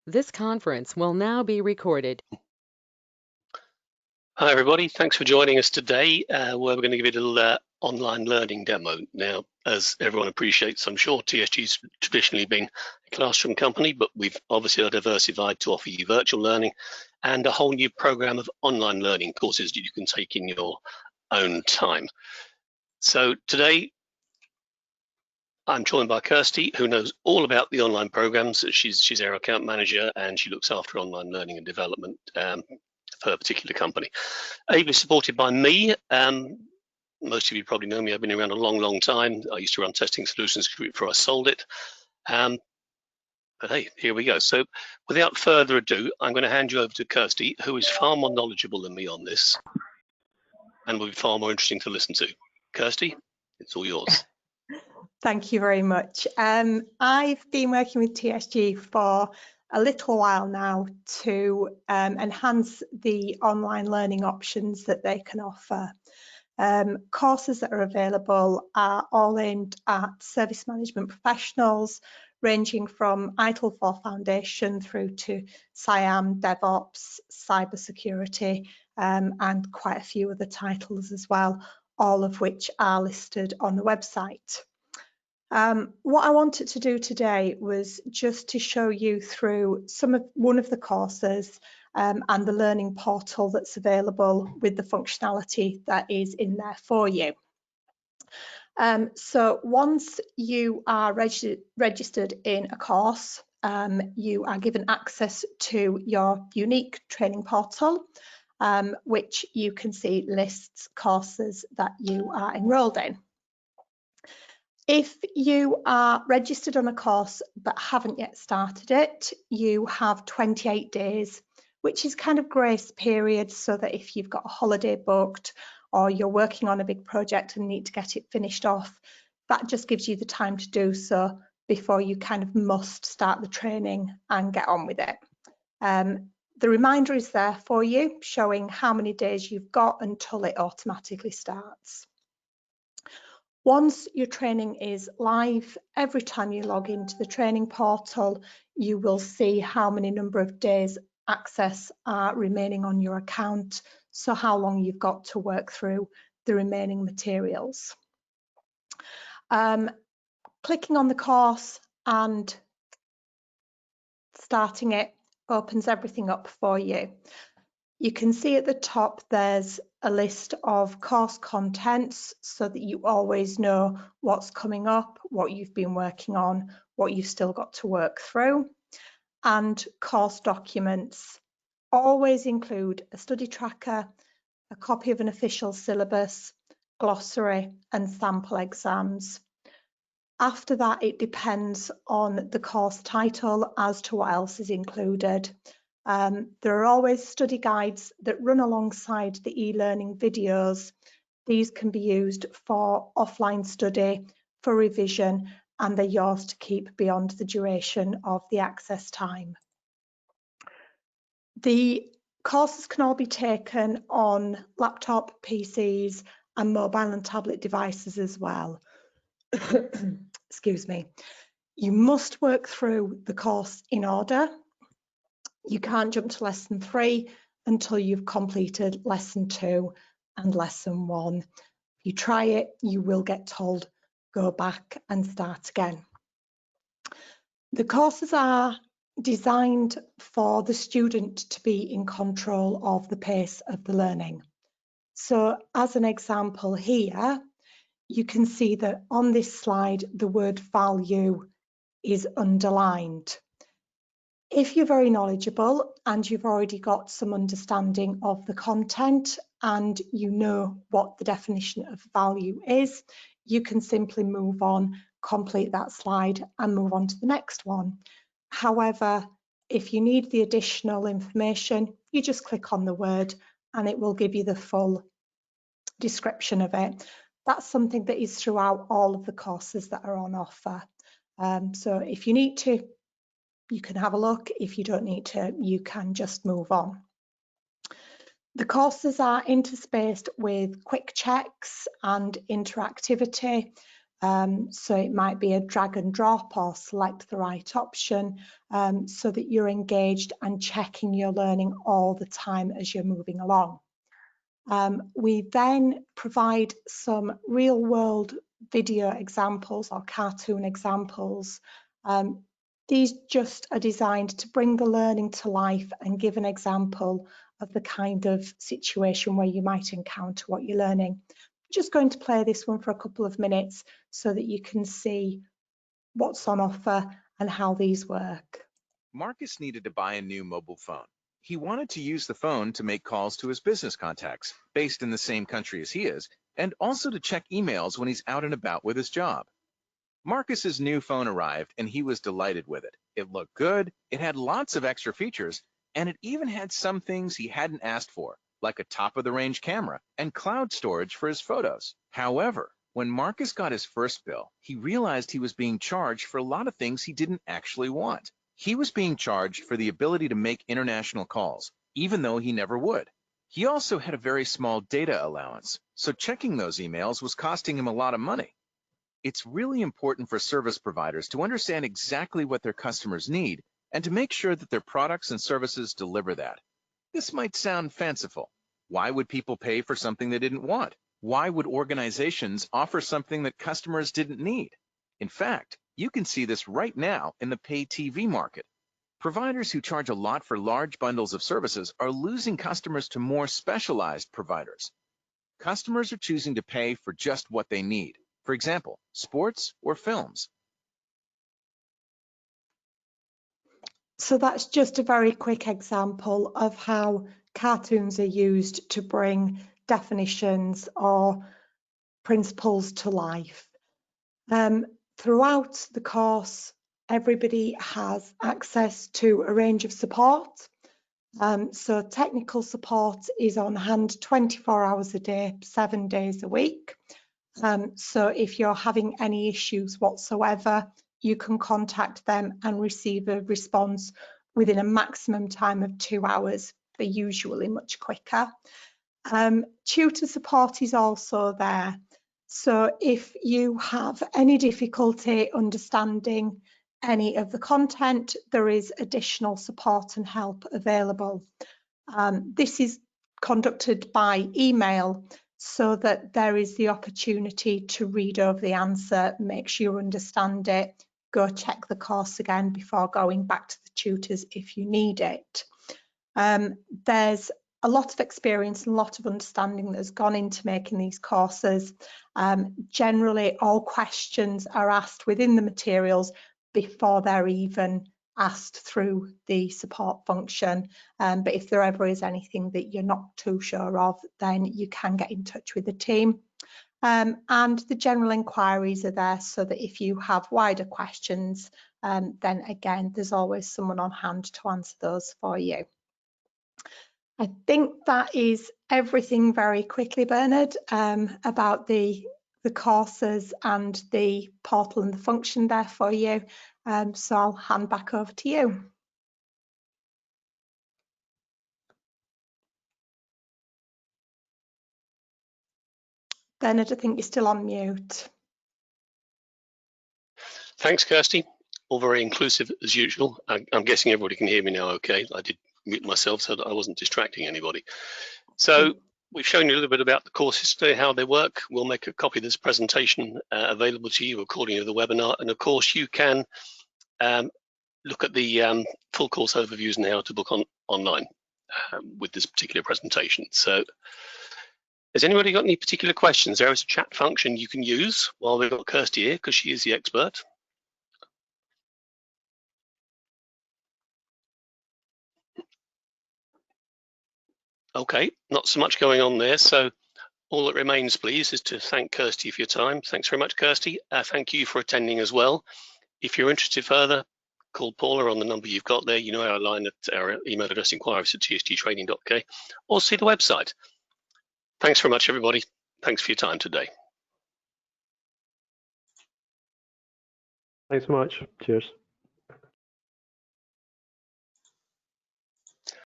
This conference will now be recorded. Hi everybody, thanks for joining us today where we're going to give you a little online learning demo. Now, as everyone appreciates, I'm sure TSG's traditionally been a classroom company, but we've obviously diversified to offer you virtual learning and a whole new program of online learning courses that you can take in your own time. So today, I'm joined by Kirsty, who knows all about the online programs. She's our account manager and she looks after online learning and development for a particular company. Ably supported by me. Most of you probably know me. I've been around a long time. I used to run Testing Solutions Group before I sold it. But hey, here we go. So without further ado, I'm going to hand you over to Kirsty, who is far more knowledgeable than me on this and will be far more interesting to listen to. Kirsty, it's all yours. Thank you very much. I've been working with TSG for a little while now to enhance the online learning options that they can offer. Courses that are available are all aimed at service management professionals, ranging from ITIL 4 Foundation through to SIAM, DevOps, cybersecurity, and quite a few other titles as well, all of which are listed on the website. What I wanted to do today was just to show you through one of the courses and the learning portal that's available with the functionality that is in there for you. So once you are registered in a course, you are given access to your unique training portal, which you can see lists courses that you are enrolled in. If you are registered on a course but haven't yet started it, you have 28 days, which is kind of grace period, so that if you've got a holiday booked or you're working on a big project and need to get it finished off, that just gives you the time to do so before you kind of must start the training and get on with it. The reminder is there for you, showing how many days you've got until it automatically starts. Once your training is live, every time you log into the training portal, you will see how many number of days access are remaining on your account, so how long you've got to work through the remaining materials. Clicking on the course and starting it opens everything up for you. You can see at the top there's a list of course contents so that you always know what's coming up, what you've been working on, what you've still got to work through. And course documents always include a study tracker, a copy of an official syllabus, glossary and sample exams. After that, it depends on the course title as to what else is included. There are always study guides that run alongside the e-learning videos. These can be used for offline study, for revision, and they're yours to keep beyond the duration of the access time. The courses can all be taken on laptop, PCs, and mobile and tablet devices as well. Excuse me. You must work through the course in order. You can't jump to lesson 3 until you've completed lesson 2 and lesson 1. If you try it, you will get told, go back and start again. The courses are designed for the student to be in control of the pace of the learning. So as an example here, you can see that on this slide, the word value is underlined. If you're very knowledgeable and you've already got some understanding of the content and you know what the definition of value is, you can simply move on, complete that slide and move on to the next one. However, if you need the additional information, you just click on the word and it will give you the full description of it. That's something that is throughout all of the courses that are on offer. So if you need to, you can have a look. If you don't need to, you can just move on. The courses are interspaced with quick checks and interactivity. So it might be a drag and drop or select the right option so that you're engaged and checking your learning all the time as you're moving along. We then provide some real world video examples or cartoon examples. These just are designed to bring the learning to life and give an example of the kind of situation where you might encounter what you're learning. I'm just going to play this one for a couple of minutes so that you can see what's on offer and how these work. Marcus needed to buy a new mobile phone. He wanted to use the phone to make calls to his business contacts, based in the same country as he is, and also to check emails when he's out and about with his job. Marcus's new phone arrived and he was delighted with it. It looked good, it had lots of extra features, and it even had some things he hadn't asked for, like a top-of-the-range camera and cloud storage for his photos. However, when Marcus got his first bill, he realized he was being charged for a lot of things he didn't actually want. He was being charged for the ability to make international calls, even though he never would. He also had a very small data allowance, so checking those emails was costing him a lot of money. It's really important for service providers to understand exactly what their customers need and to make sure that their products and services deliver that. This might sound fanciful. Why would people pay for something they didn't want? Why would organizations offer something that customers didn't need? In fact, you can see this right now in the pay TV market. Providers who charge a lot for large bundles of services are losing customers to more specialized providers. Customers are choosing to pay for just what they need. For example, sports or films. So that's just a very quick example of how cartoons are used to bring definitions or principles to life. Throughout the course, everybody has access to a range of support. So technical support is on hand 24 hours a day, 7 days a week. So if you're having any issues whatsoever, you can contact them and receive a response within a maximum time of 2 hours. They're usually much quicker. Tutor support is also there. So if you have any difficulty understanding any of the content, there is additional support and help available. This is conducted by email so that there is the opportunity to read over the answer, make sure you understand it, go check the course again before going back to the tutors if you need it. There's a lot of experience and a lot of understanding that has gone into making these courses. Generally, all questions are asked within the materials before they're even asked through the support function. But if there ever is anything that you're not too sure of, then you can get in touch with the team. And the general inquiries are there so that if you have wider questions, then again, there's always someone on hand to answer those for you. I think that is everything very quickly, Bernard, about the courses and the portal and the function there for you. So I'll hand back over to you. Bernard, I think you're still on mute. Thanks, Kirsty. All very inclusive as usual. I'm guessing everybody can hear me now okay. I did mute myself so that I wasn't distracting anybody. So we've shown you a little bit about the courses today, how they work. We'll make a copy of this presentation available to you according to the webinar. And of course, you can look at the full course overviews and how to book online with this particular presentation. So has anybody got any particular questions? There is a chat function you can use while we've got Kirsty here because she is the expert. Okay, not so much going on there. So all that remains, please, is to thank Kirsty for your time. Thanks very much, Kirsty. Thank you for attending as well. If you're interested further, call Paula on the number you've got there. You know our line at our email address, inquiries@tsgtraining.co, or see the website. Thanks very much, everybody. Thanks for your time today. Thanks so much. Cheers.